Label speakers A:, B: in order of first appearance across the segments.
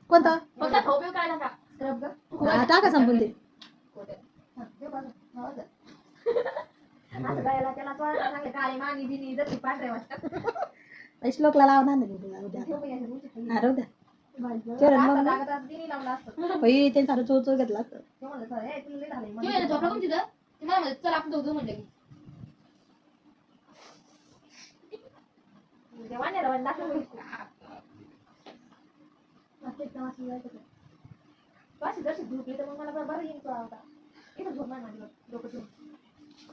A: कोणता टाका संपून ते श्लोकला लावणार नाही उद्या राहू द्या ते सारं चोर चोर घेतला असतं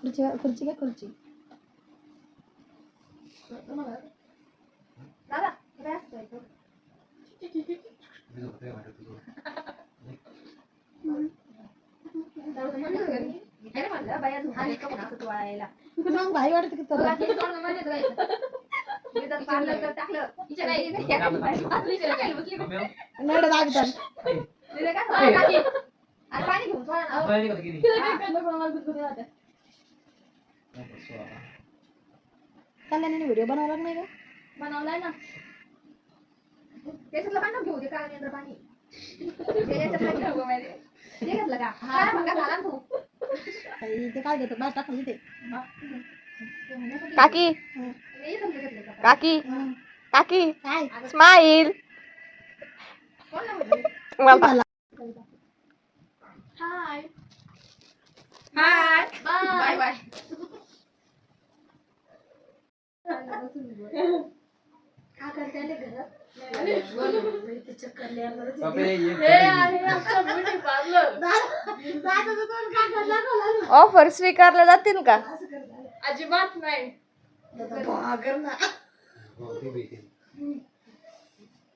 A: खुर्ची काय खुर्ची भाई वाटत की कल्याणी व्हिडिओ बनवला नाही का
B: बनवलाय ना त्याच्यातलं पाणी घेऊ दे काय पाणी
A: ते काय घेतो बाहेर टाकून ते
C: काकी काकी काकी स्माइल
B: हाय हाय बाय बाय
A: काय करते आले घरात
C: ऑफर स्वीकारल्या जातील का
B: अजिबात नाही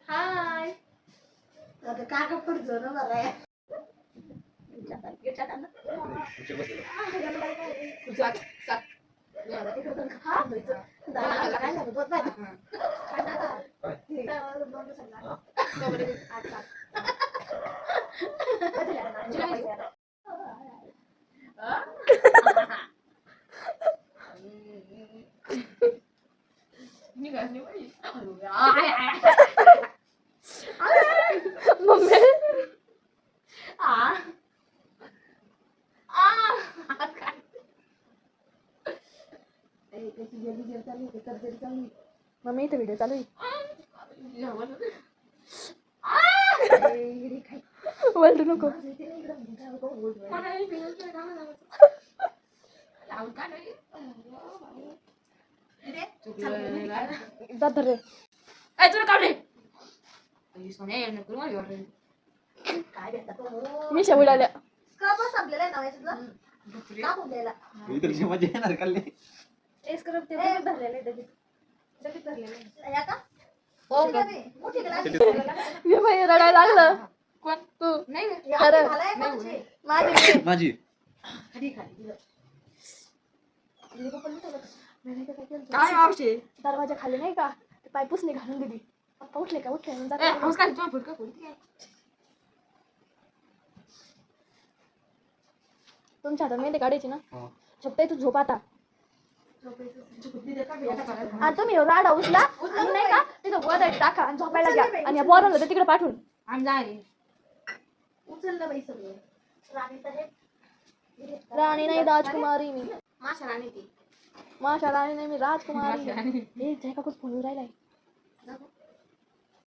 B: हाय
A: काका पडतो ना मला
C: मम्मी इथे व्हिडिओ चालू आहे बोलू नको रे मी शेवड्याला
A: संपलेला आहे
C: रडायला लागलं
B: कोण तू नाही
C: माझी
B: काय मावशी
C: दरवाजा खाली नाही का ते पाय पुसणे घालून दिली पप्पा उठले का उठले तुमच्या हातात मेहंदी काढायची ना झोपताय तू झोप आता तुम्ही राडा उचला आणि नाही का तिथं गोदाडी टाका आणि झोपायला घ्या आणि या पोरांना तर तिकडे पाठवून
A: उचललं बाई सगळं
C: राणी नाही राजकुमारी मी
B: माशा राणी ती
C: माशा राणी नाही मी राजकुमारी हे जय काकूच फोन राहिलाय